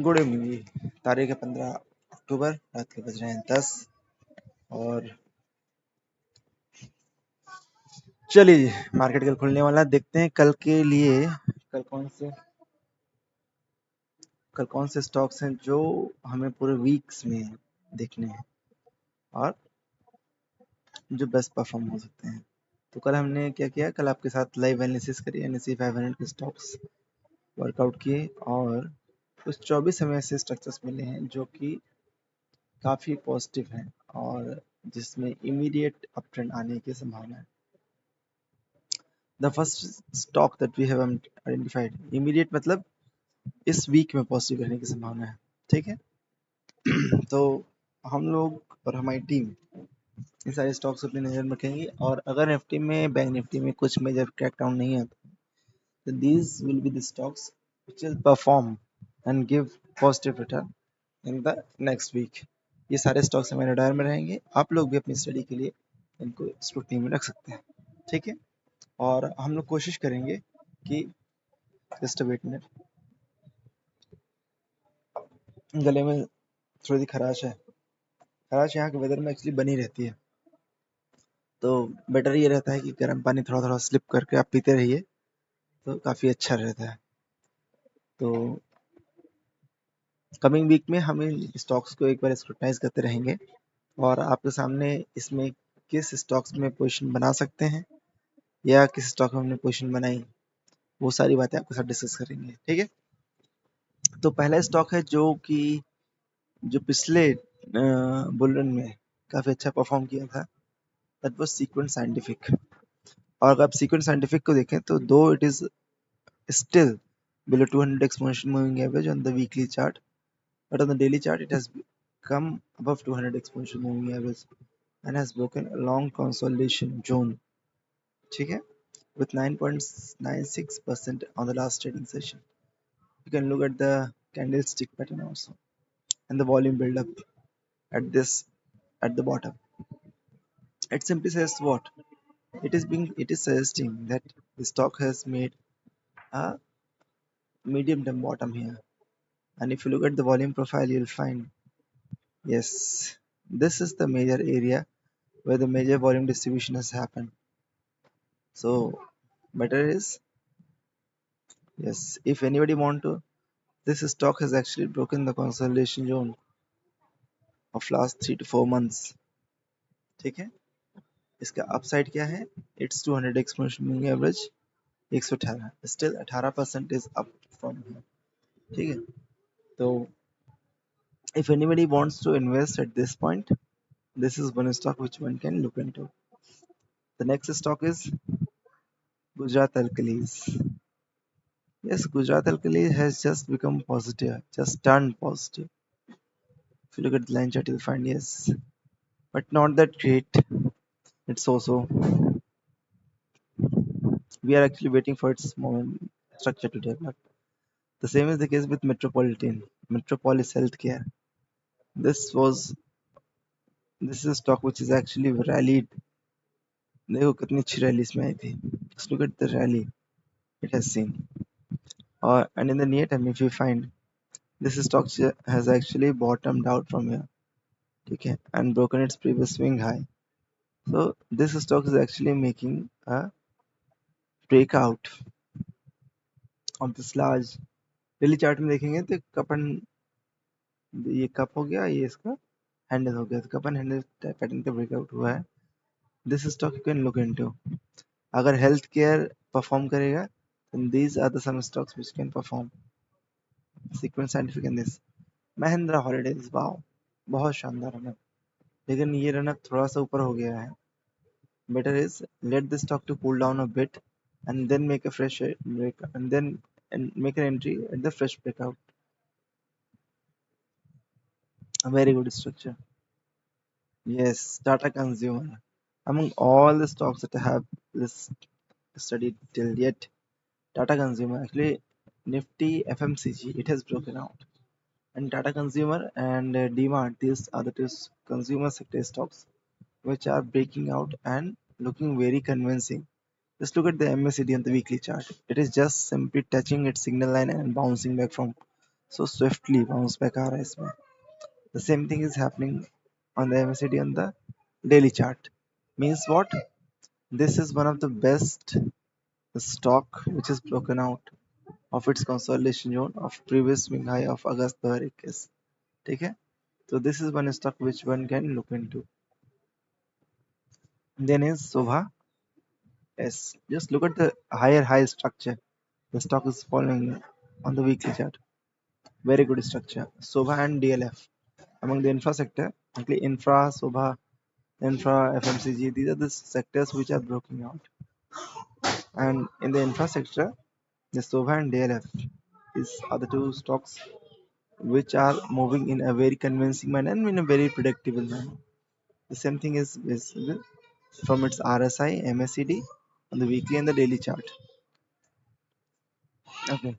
Good evening जी। तारीख है 15 अक्टूबर, रात के बज रहे हैं 10। और चलिए जी, मार्केट कल खुलने वाला है। देखते हैं कल के लिए कल कौन से स्टॉक्स हैं जो हमें पूरे वीक्स में देखने हैं और जो बेस्ट परफॉर्म हो सकते हैं। तो कल हमने क्या किया, कल आपके साथ लाइव एनालिसिस करिए, NSE 500 के स्टॉक्स वर्कआउट किए और कुछ 24 हमें ऐसे स्ट्रक्चर्स मिले हैं जो कि काफ़ी पॉजिटिव हैं और जिसमें इमीडिएट अप ट्रेंड आने की संभावना है। The first stock that we have identified, immediate मतलब इस वीक में पॉजिटिव रहने की संभावना है। ठीक है। तो हम लोग और हमारी टीम ये सारे स्टॉक्स अपनी नज़र में रखेंगे और अगर निफ्टी में, बैंक निफ्टी में कुछ मेजर क्रैकडाउन नहीं आता तो these will be the stocks which will perform and give positive return in the next week. ये सारे स्टॉक्स हमारे रडार में रहेंगे। आप लोग भी अपनी स्टडी के लिए इनको स्क्रूटनी में रख सकते हैं। ठीक है। और हम लोग कोशिश करेंगे कि जस्ट वेट मिनट, गले में थोड़ी खराश है। खराश यहाँ के वेदर में एक्चुअली बनी रहती है, तो बेटर ये रहता है कि गर्म पानी थोड़ा थोड़ा स्लिप करके आप पीते रहिए, तो काफ़ी अच्छा रहता है। तो कमिंग वीक में हम इन स्टॉक्स को एक बार स्क्रूटनाइज करते रहेंगे और आपके सामने इसमें किस स्टॉक्स में पोजीशन बना सकते हैं या किस स्टॉक में हमने पोजीशन बनाई, वो सारी बातें आपके साथ डिस्कस करेंगे। ठीक है। तो पहला स्टॉक है जो पिछले बुल रन में काफ़ी अच्छा परफॉर्म किया था, दैट वाज सीक्वेंट साइंटिफिक। और अगर आप सीक्वेंट साइंटिफिक को देखें तो दो it is still below 200 exponential moving average on the weekly chart, but on the daily chart it has come above 200 exponential moving average and has broken a long consolidation zone. ठीक है, with 9.96% on the last trading session. You can look at the candlestick pattern also and the volume build up at this at the bottom. It simply says what? It is suggesting that the stock has made a medium term bottom here. And if you look at the volume profile, you'll find, yes, this is the major area where the major volume distribution has happened. So better is, yes, if anybody want to, this stock has actually broken the consolidation zone of last 3 to 4 months. ठीक है। इसका upside क्या है? It's 200 exponential moving average 118, still 18% is up from here. ठीक है। तो if anybody wants to invest at this point, this is one stock which one can look into. The next stock is Gujarat Alkalis. Yes, Gujarat Alkalis has just become positive, just turned positive. If you look at the line chart, you'll find, yes, but not that great. It's also, we are actually waiting for its moment structure to develop. The same is the case with Metropolis Healthcare. This is a stock which is actually rallied. देखो कितनी अच्छी rally इसमें आई थी. Just look at the rally it has seen. And in the near term, if you find, this stock has actually bottomed out from here, okay, and broken its previous swing high. So this stock is actually making a breakout of this large. Daily chart में देखेंगे तो कपन, ये cup हो गया, ये इसका handle हो गया, तो कपन हैंडल पैटर्न का ब्रेकआउट हुआ है. This stock you can look into. अगर हेल्थ केयर परफॉर्म करेगा then these are the some stocks which can perform. Sequence Scientific and this Mahindra holidays, wow, बहुत शानदार रनअप, लेकिन ये रनअप थोड़ा सा ऊपर हो गया है. Better is let this stock to cool down a bit and then make a fresh break and then make an entry at the fresh breakout. A very good structure. Yes, Tata Consumer. Among all the stocks that I have studied till yet, Tata Consumer, actually Nifty FMCG, it has broken out. And Tata Consumer and DMart, these are the two consumer sector stocks which are breaking out and looking very convincing. Just look at the MACD on the weekly chart. It is just simply touching its signal line and bouncing back from so swiftly bounce back आ रहा है इसमें. The same thing is happening on the MACD on the daily chart. Means what? This is one of the best stock which is broken out of its consolidation zone of previous swing high of August 2021. ठीक है? So this is one stock which one can look into. Then is Sobha. Yes, just look at the higher high structure. The stock is following on the weekly chart. Very good structure. Sobha and DLF among the infra sector. Actually, infra, Sobha, infra, FMCG. These are the sectors which are broken out. And in the infra sector, the Sobha and DLF are the two stocks which are moving in a very convincing manner and in a very predictable manner. The same thing is visible from its RSI, MACD on the weekly and the daily chart. Okay,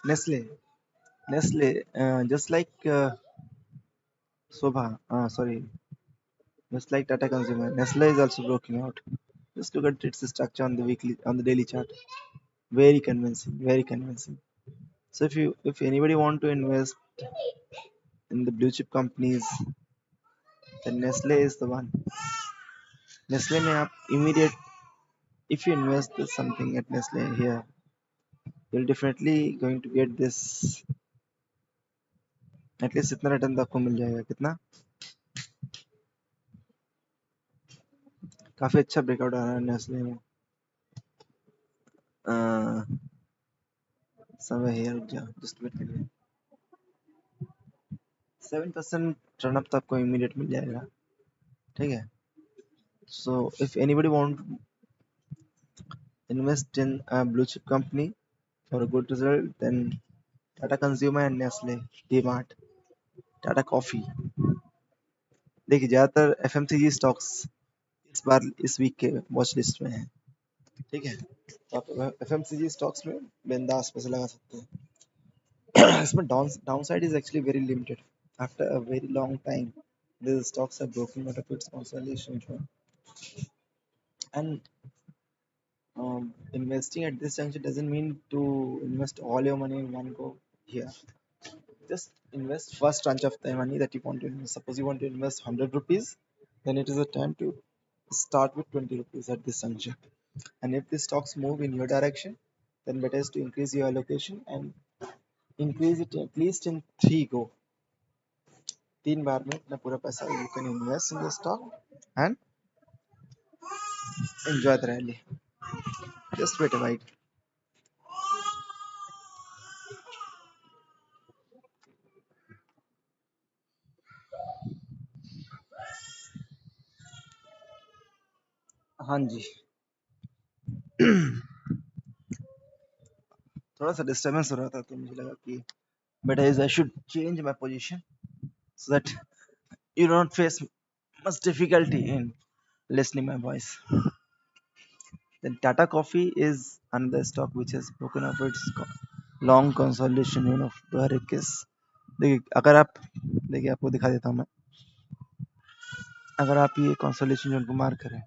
Nestle, just like Sobha, just like Tata Consumer, Nestle is also broken out. Just look at its structure on the weekly, on the daily chart. Very convincing, very convincing. So if anybody want to invest in the blue chip companies, then Nestle is the one. Nestle में आप immediate, if you invest something at Nestle here, you'll definitely going to get this. At least इतना return तो आपको मिल जाएगा. कितना? काफी अच्छा breakout आ रहा है नेस्ले में. समय है, रुक जा, जस्ट वेट करिए. 7% रन अप तो आपको इमीडिएट मिल जाएगा. ठीक है. So if anybody want to invest in a blue chip company for a good result, then Tata Consumer and Nestle, D-Mart, Tata Coffee. देखिए ज्यादातर FMCG स्टॉक्स इस बार इस वीक के वॉच लिस्ट में है. ठीक है, तो आप FMCG स्टॉक्स में बिंदास पैसे लगा सकते हैं. इसमें downside is actually very limited. After a very long time, these stocks are broken out of its consolidation zone. And investing at this juncture doesn't mean to invest all your money in one go here. Just invest first tranche of the money that you want to invest. Suppose you want to invest 100 rupees, then it is a time to start with 20 rupees at this juncture. And if the stocks move in your direction, then better is to increase your allocation and increase it at least in 3 go. 3 बार में अपना पूरा पैसा you can invest in the stock and enjoy the rally. Just wait a while. हाँ जी. थोड़ा सा disturbance हो रहा था तो मुझे लगा कि better is I should change my position so that you don't face much difficulty in listening my voice. Then Tata Coffee is another stock which has broken up its long consolidation zone of 2021. देखिए अगर आप देखिए आपको दिखा देता हूँ मैं. अगर आप ये consolidation zone को मार्क करें,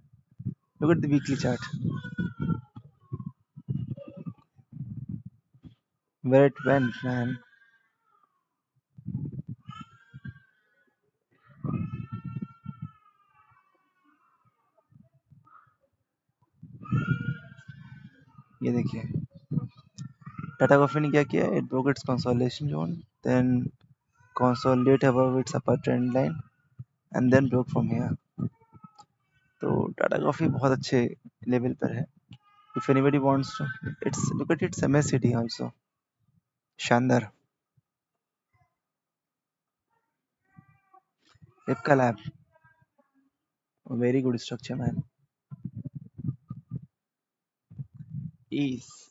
look at the weekly chart where it went, man. ये देखिए टाटा कॉफी ने क्या किया, it broke its consolidation zone, then consolidate above its upper trend line and then broke from here. तो टाटा कॉफी बहुत अच्छे लेवल पर है. If anybody wants to, it's look at its MACD also. शानदार. Ipca Lab, very good structure, man. Ease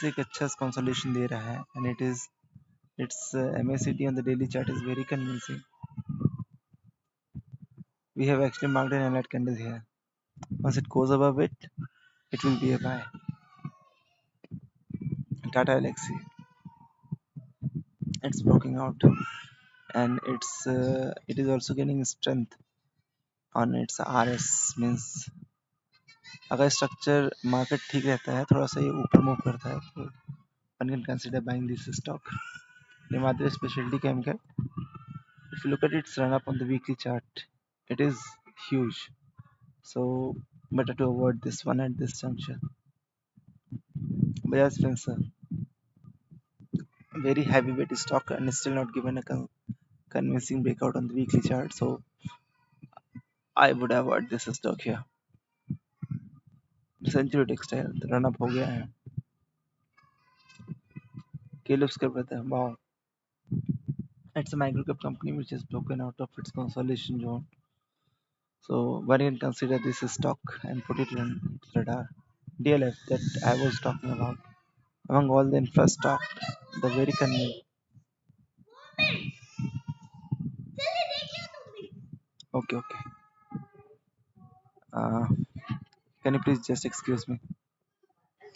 एक अच्छा consolidation दे रहा है and its MACD on the daily chart is very convincing. We have actually marked an alert candle here. Once it goes above it, it will be a buy. Tata Elxsi, it's broken out and it is also gaining strength on its RS. Means अगर structure market ठीक रहता है, थोड़ा सा ये ऊपर move करता है, तो one can consider buying this stock. Himadri Specialty Chemical. If you look at its run up on the weekly chart, it is huge. So better to avoid this one at this juncture. Bajaj Spencer, very heavyweight stock and is still not given a convincing breakout on the weekly chart. So I would avoid this stock here. Century Textile, the run up हो गया है. Caleb's brother, wow. It's a microcap company which is broken out of its consolidation zone. So one can consider this a stock and put it on its radar. DLF that I was talking about. Among all the infra stock, the very convenient. Okay, okay. Uh, can you please just excuse me?